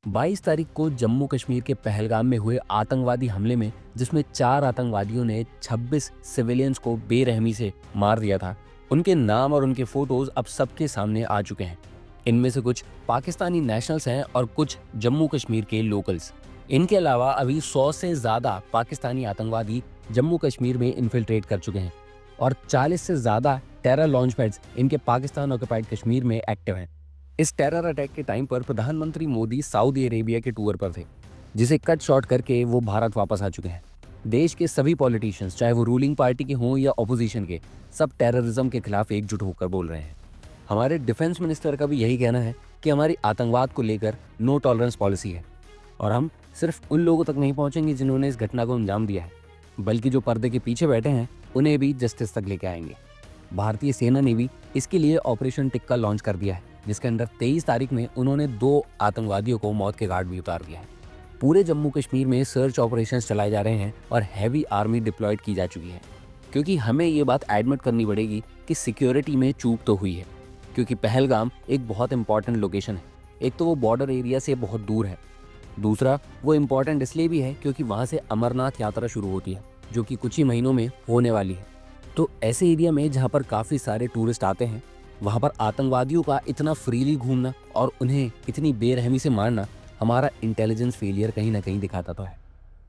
22 तारीख को जम्मू कश्मीर के पहलगाम में हुए आतंकवादी हमले में जिसमें 4 आतंकवादियों ने 26 सिविलियंस को बेरहमी से मार दिया था, उनके नाम और उनके फोटोज अब सबके सामने आ चुके हैं। इनमें से कुछ पाकिस्तानी नेशनल्स हैं और कुछ जम्मू कश्मीर के लोकल्स। इनके अलावा अभी 100 से ज़्यादा पाकिस्तानी आतंकवादी जम्मू कश्मीर में इन्फिल्ट्रेट कर चुके हैं और 40 से ज़्यादा टेरर लॉन्च पैड्स इनके पाकिस्तान ऑक्युपाइड कश्मीर में एक्टिव हैं। इस टेरर अटैक के टाइम पर प्रधानमंत्री मोदी सऊदी अरेबिया के टूर पर थे, जिसे कट शॉर्ट करके वो भारत वापस आ चुके हैं। देश के सभी पॉलिटिशियंस, चाहे वो रूलिंग पार्टी के हों या ऑपोजिशन के, सब टेररिज्म के खिलाफ एकजुट होकर बोल रहे हैं। हमारे डिफेंस मिनिस्टर का भी यही कहना है कि हमारी आतंकवाद को लेकर नो टॉलरेंस पॉलिसी है और हम सिर्फ उन लोगों तक नहीं पहुंचेंगे जिन्होंने इस घटना को अंजाम दिया है, बल्कि जो पर्दे के पीछे बैठे हैं उन्हें भी जस्टिस तक लेके आएंगे। भारतीय सेना ने भी इसके लिए ऑपरेशन टिक्का लॉन्च कर दिया है, जिसके अंदर 23 तारीख में उन्होंने 2 आतंकवादियों को मौत के घाट भी उतार दिया है। पूरे जम्मू कश्मीर में सर्च ऑपरेशंस चलाए जा रहे हैं और हैवी आर्मी डिप्लॉयड की जा चुकी है, क्योंकि हमें ये बात एडमिट करनी पड़ेगी कि सिक्योरिटी में चूक तो हुई है, क्योंकि पहलगाम एक बहुत इंपॉर्टेंट लोकेशन है। एक तो वो बॉर्डर एरिया से बहुत दूर है, दूसरा वो इम्पॉर्टेंट इसलिए भी है क्योंकि वहाँ से अमरनाथ यात्रा शुरू होती है, जो कि कुछ ही महीनों में होने वाली है। तो ऐसे एरिया में जहाँ पर काफ़ी सारे टूरिस्ट आते हैं, वहाँ पर आतंकवादियों का इतना फ्रीली घूमना और उन्हें इतनी बेरहमी से मारना हमारा इंटेलिजेंस फेलियर कहीं ना कहीं दिखाता तो है।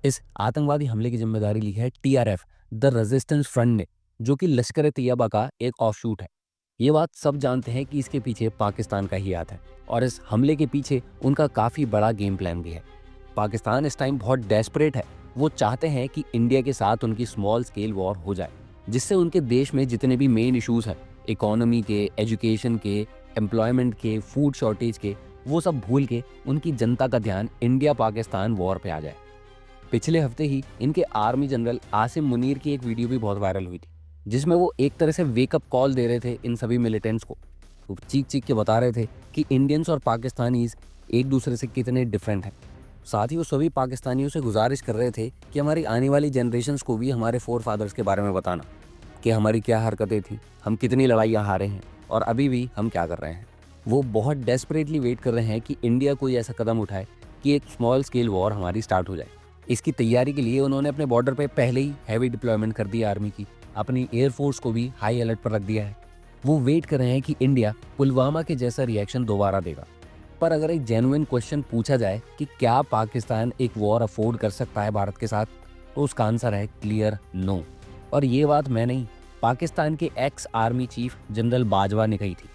इस आतंकवादी हमले की जिम्मेदारी ली है टीआरएफ, द रेजिस्टेंस फ्रंट ने, जो कि लश्कर ए तैयबा का एक ऑफशूट है। ये बात सब जानते हैं कि इसके पीछे पाकिस्तान का ही हाथ है और इस हमले के पीछे उनका काफ़ी बड़ा गेम प्लान भी है। पाकिस्तान इस टाइम बहुत डेस्परेट है। वो चाहते हैं कि इंडिया के साथ उनकी स्मॉल स्केल वॉर हो जाए, जिससे उनके देश में जितने भी मेन इश्यूज हैं, इकोनॉमी के, एजुकेशन के, एम्प्लॉयमेंट के, फूड शॉर्टेज के, वो सब भूल के उनकी जनता का ध्यान इंडिया पाकिस्तान वॉर पे आ जाए। पिछले हफ्ते ही इनके आर्मी जनरल आसिम मुनीर की एक वीडियो भी बहुत वायरल हुई थी, जिसमें वो एक तरह से वेकअप कॉल दे रहे थे इन सभी मिलिटेंट्स को। वो चीख चीख के बता रहे थे कि इंडियंस और पाकिस्तानीज एक दूसरे से कितने डिफरेंट हैं। साथ ही वो सभी पाकिस्तानियों से गुजारिश कर रहे थे कि हमारी आने वाली जनरेशन्स को भी हमारे फोर फादर्स के बारे में बताना, कि हमारी क्या हरकतें थी, हम कितनी लड़ाइयाँ हारे हैं और अभी भी हम क्या कर रहे हैं। वो बहुत डेस्परेटली वेट कर रहे हैं कि इंडिया कोई ऐसा कदम उठाए कि एक स्मॉल स्केल वॉर हमारी स्टार्ट हो जाए। इसकी तैयारी के लिए उन्होंने अपने बॉर्डर पे पहले ही हैवी डिप्लॉयमेंट कर दी आर्मी की, अपनी एयरफोर्स को भी हाई अलर्ट पर रख दिया है। वो वेट कर रहे हैं कि इंडिया पुलवामा के जैसा रिएक्शन दोबारा देगा। पर अगर एक जेन्युइन क्वेश्चन पूछा जाए कि क्या पाकिस्तान एक वॉर अफोर्ड कर सकता है भारत के साथ, तो उसका आंसर है क्लियर नो। और ये बात मैं नहीं, पाकिस्तान के ex army chief general Bajwa ने कही थी।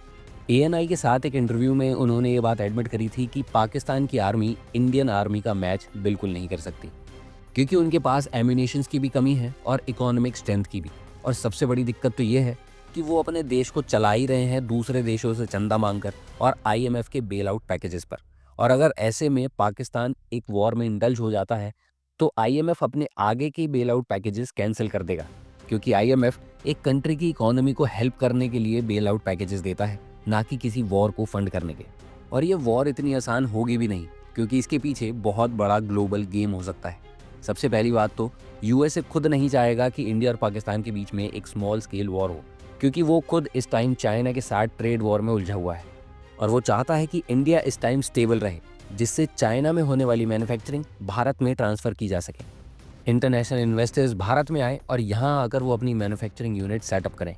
एएनआई के साथ एक इंटरव्यू में उन्होंने ये बात एडमिट करी थी कि पाकिस्तान की आर्मी इंडियन आर्मी का मैच बिल्कुल नहीं कर सकती, क्योंकि उनके पास एम्यूनेशंस की भी कमी है और इकोनॉमिक स्ट्रेंथ की भी। और सबसे बड़ी दिक्कत तो ये है कि वो अपने देश को चला ही रहे हैं दूसरे देशों से चंदा मांगकर और आईएमएफ के बेल आउट पैकेजेस पर। और अगर ऐसे में पाकिस्तान एक वॉर में इंडल्ज हो जाता है, तो आईएमएफ अपने आगे के बेल आउट पैकेजेस कैंसिल कर देगा, क्योंकि आईएमएफ एक कंट्री की इकोनॉमी को हेल्प करने के लिए बेल आउट पैकेजेस देता है, ना कि किसी वॉर को फंड करने के। और ये वॉर इतनी आसान होगी भी नहीं, क्योंकि इसके पीछे बहुत बड़ा ग्लोबल गेम हो सकता है। सबसे पहली बात तो यूएसए खुद नहीं चाहेगा कि इंडिया और पाकिस्तान के बीच में एक स्मॉल स्केल वॉर हो, क्योंकि वो खुद इस टाइम चाइना के साथ ट्रेड वॉर में उलझा हुआ है और वो चाहता है कि इंडिया इस टाइम स्टेबल रहे, जिससे चाइना में होने वाली मैन्युफैक्चरिंग भारत में ट्रांसफ़र की जा सके, इंटरनेशनल इन्वेस्टर्स भारत में आए और यहाँ आकर वो अपनी मैन्युफैक्चरिंग यूनिट सेटअप करें।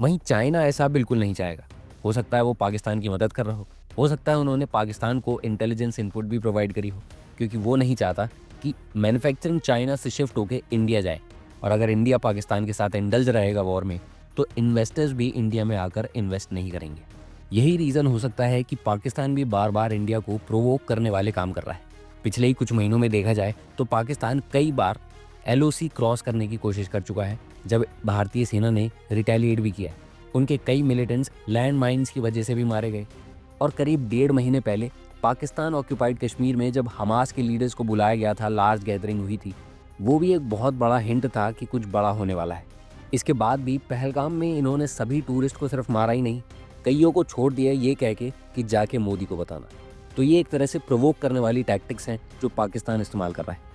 वहीं चाइना ऐसा बिल्कुल नहीं चाहेगा। हो सकता है वो पाकिस्तान की मदद कर रहा हो सकता है उन्होंने पाकिस्तान को इंटेलिजेंस इनपुट भी प्रोवाइड करी हो, क्योंकि वो नहीं चाहता कि मैन्युफैक्चरिंग चाइना से शिफ्ट होकर इंडिया जाए। और अगर इंडिया पाकिस्तान के साथ इंडल्ज रहेगा वॉर में, तो इन्वेस्टर्स भी इंडिया में आकर इन्वेस्ट नहीं करेंगे। यही रीज़न हो सकता है कि पाकिस्तान भी बार बार इंडिया को प्रोवोक करने वाले काम कर रहा है। पिछले ही कुछ महीनों में देखा जाए तो पाकिस्तान कई बार एलओसी क्रॉस करने की कोशिश कर चुका है, जब भारतीय सेना ने रिटेलिएट भी किया। उनके कई मिलिटेंट्स लैंड माइन्स की वजह से भी मारे गए। और करीब 1.5 महीने पहले पाकिस्तान ऑक्यूपाइड कश्मीर में जब हमास के लीडर्स को बुलाया गया था, लार्ज गैदरिंग हुई थी, वो भी एक बहुत बड़ा हिंट था कि कुछ बड़ा होने वाला है। इसके बाद भी पहलगाम में इन्होंने सभी टूरिस्ट को सिर्फ मारा ही नहीं, कईयों को छोड़ दिया ये कह के कि जाके मोदी को बताना। तो ये एक तरह से प्रोवोक करने वाली टैक्टिक्स हैं जो पाकिस्तान इस्तेमाल कर रहा है।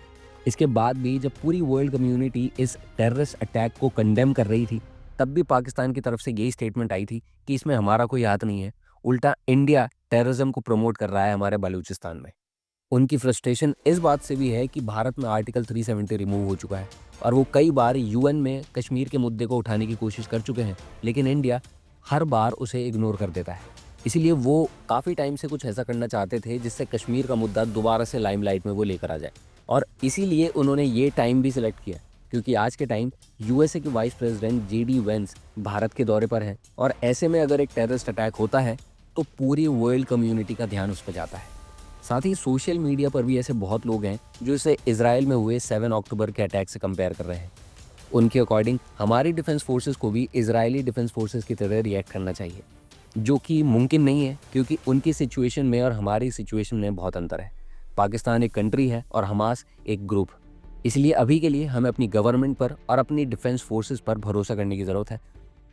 इसके बाद भी जब पूरी वर्ल्ड कम्युनिटी इस टेररिस्ट अटैक को कंडेम कर रही थी, तब भी पाकिस्तान की तरफ से यही स्टेटमेंट आई थी कि इसमें हमारा कोई हाथ नहीं है, उल्टा इंडिया टेररिज्म को प्रमोट कर रहा है हमारे बलूचिस्तान में। उनकी फ्रस्ट्रेशन इस बात से भी है कि भारत में आर्टिकल 370 रिमूव हो चुका है और वो कई बार यूएन में कश्मीर के मुद्दे को उठाने की कोशिश कर चुके हैं, लेकिन इंडिया हर बार उसे इग्नोर कर देता है। इसीलिए वो काफ़ी टाइम से कुछ ऐसा करना चाहते थे जिससे कश्मीर का मुद्दा दोबारा से लाइमलाइट में वो लेकर आ जाए, और इसीलिए उन्होंने ये टाइम भी सिलेक्ट किया क्योंकि आज के टाइम यूएसए के vice president JD Vance Bharat के दौरे पर हैं, और ऐसे में अगर एक टेररिस्ट अटैक होता है तो पूरी वर्ल्ड कम्युनिटी का ध्यान उस पर जाता है। साथ ही सोशल मीडिया पर भी ऐसे बहुत लोग हैं जो इसे इसराइल में हुए 7 अक्टूबर के अटैक से कंपेयर कर रहे हैं। उनके अकॉर्डिंग हमारी डिफेंस फोर्सेस को भी इजरायली डिफेंस फोर्सेस की तरह रिएक्ट करना चाहिए, जो कि मुमकिन नहीं है क्योंकि उनकी सिचुएशन में और हमारी सिचुएशन में बहुत अंतर है। पाकिस्तान एक कंट्री है और हमास एक ग्रुप। इसलिए अभी के लिए हमें अपनी गवर्नमेंट पर और अपनी डिफेंस फोर्सेस पर भरोसा करने की ज़रूरत है,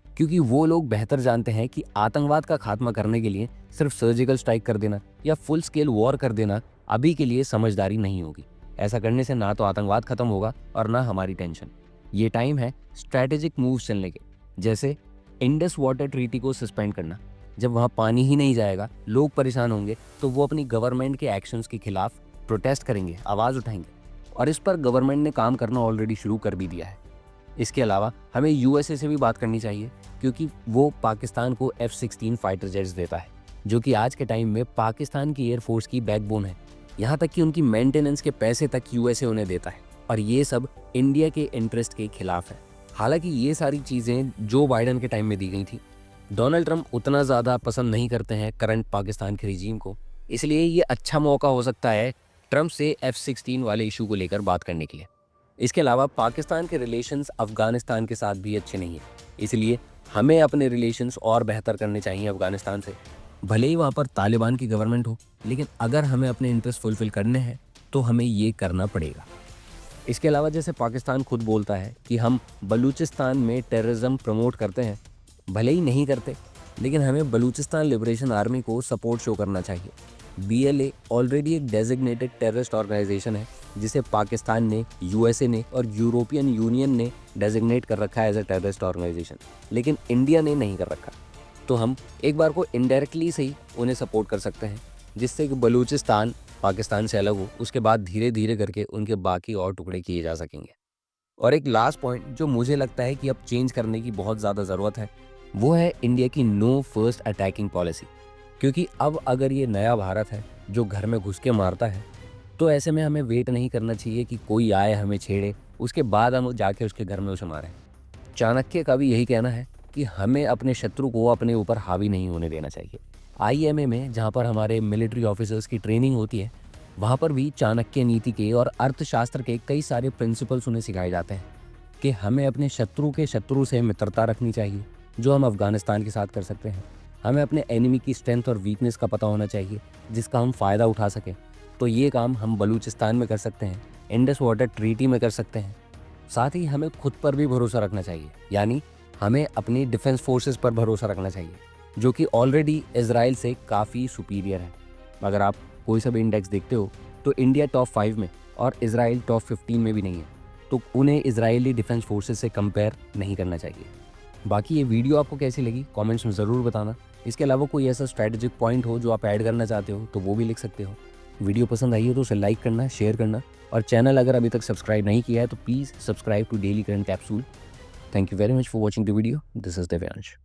क्योंकि वो लोग बेहतर जानते हैं कि आतंकवाद का खात्मा करने के लिए सिर्फ सर्जिकल स्ट्राइक कर देना या फुल स्केल वॉर कर देना अभी के लिए समझदारी नहीं होगी। ऐसा करने से ना तो आतंकवाद खत्म होगा और ना हमारी टेंशन। ये टाइम है स्ट्रैटेजिक मूव्स चलने के, जैसे इंडस वाटर ट्रीटी को सस्पेंड करना। जब वहाँ पानी ही नहीं जाएगा, लोग परेशान होंगे, तो वो अपनी गवर्नमेंट के एक्शंस के खिलाफ प्रोटेस्ट करेंगे, आवाज़ उठाएंगे, और इस पर गवर्नमेंट ने काम करना ऑलरेडी शुरू कर भी दिया है। इसके अलावा हमें यूएसए से भी बात करनी चाहिए क्योंकि वो पाकिस्तान को F-16 फाइटर जेट्स देता है, जो कि आज के टाइम में पाकिस्तान की एयरफोर्स की बैकबोन है। यहाँ तक कि उनकी मेंटेनेंस के पैसे तक यूएसए उन्हें देता है, और ये सब इंडिया के इंटरेस्ट के खिलाफ है। हालांकि ये सारी चीज़ें जो बाइडन के टाइम में दी गई थी। डोनाल्ड ट्रंप उतना ज़्यादा पसंद नहीं करते हैं करंट पाकिस्तान के रिजीम को, इसलिए ये अच्छा मौका हो सकता है ट्रंप से F-16 वाले इशू को लेकर बात करने के लिए। इसके अलावा पाकिस्तान के रिलेशंस अफगानिस्तान के साथ भी अच्छे नहीं हैं, इसलिए हमें अपने रिलेशंस और बेहतर करने चाहिए अफगानिस्तान से। भले ही वहाँ पर तालिबान की गवर्नमेंट हो, लेकिन अगर हमें अपने इंटरेस्ट फुलफिल करने हैं तो हमें ये करना पड़ेगा। इसके अलावा जैसे पाकिस्तान खुद बोलता है कि हम बलूचिस्तान में टेररिज्म प्रमोट करते हैं, भले ही नहीं करते, लेकिन हमें बलूचिस्तान लिबरेशन आर्मी को सपोर्ट शो करना चाहिए। BLA ऑलरेडी एक डेजिग्नेटेड टेररिस्ट ऑर्गेनाइजेशन है जिसे पाकिस्तान ने, यूएसए ने और यूरोपियन यूनियन ने डेजिग्नेट कर रखा है एज ए टेररिस्ट ऑर्गेनाइजेशन, लेकिन इंडिया ने नहीं कर रखा। तो हम एक बार को इनडायरेक्टली से ही उन्हें सपोर्ट कर सकते हैं, जिससे कि बलूचिस्तान पाकिस्तान से अलग हो, उसके बाद धीरे धीरे करके उनके बाकी और टुकड़े किए जा सकेंगे। और एक लास्ट पॉइंट जो मुझे लगता है कि अब चेंज करने की बहुत ज़्यादा ज़रूरत है, वो है इंडिया की नो फर्स्ट अटैकिंग पॉलिसी। क्योंकि अब अगर ये नया भारत है जो घर में घुस के मारता है, तो ऐसे में हमें वेट नहीं करना चाहिए कि कोई आए हमें छेड़े, उसके बाद हम जाके उसके घर में उसे मारें। चाणक्य का भी यही कहना है कि हमें अपने शत्रु को अपने ऊपर हावी नहीं होने देना चाहिए। IMA में जहाँ पर हमारे मिलिट्री ऑफिसर्स की ट्रेनिंग होती है, वहाँ पर भी चाणक्य नीति के और अर्थशास्त्र के कई सारे प्रिंसिपल्स उन्हें सिखाए जाते हैं कि हमें अपने शत्रु के शत्रु से मित्रता रखनी चाहिए, जो हम अफगानिस्तान के साथ कर सकते हैं। हमें अपने एनिमी की स्ट्रेंथ और वीकनेस का पता होना चाहिए जिसका हम फ़ायदा उठा सकें। तो ये काम हम बलूचिस्तान में कर सकते हैं, इंडस वाटर ट्रीटी में कर सकते हैं। साथ ही हमें खुद पर भी भरोसा रखना चाहिए, यानी हमें अपनी डिफेंस फोर्सेस पर भरोसा रखना चाहिए, जो कि ऑलरेडी इजराइल से काफ़ी सुपीरियर है। अगर आप कोई सा भी इंडेक्स देखते हो तो इंडिया टॉप 5 में और इजराइल टॉप 15 में भी नहीं है, तो उन्हें इजरायली डिफेंस फोर्सेस से कंपेयर नहीं करना चाहिए। बाकी ये वीडियो आपको कैसी लगी कमेंट्स में ज़रूर बताना। इसके अलावा कोई ऐसा स्ट्रैटेजिक पॉइंट हो जो आप ऐड करना चाहते हो तो वो भी लिख सकते हो। वीडियो पसंद आई हो तो उसे लाइक करना, शेयर करना, और चैनल अगर अभी तक सब्सक्राइब नहीं किया है तो please subscribe to daily current capsule. Thank you very much for watching the video. This is Divyansh.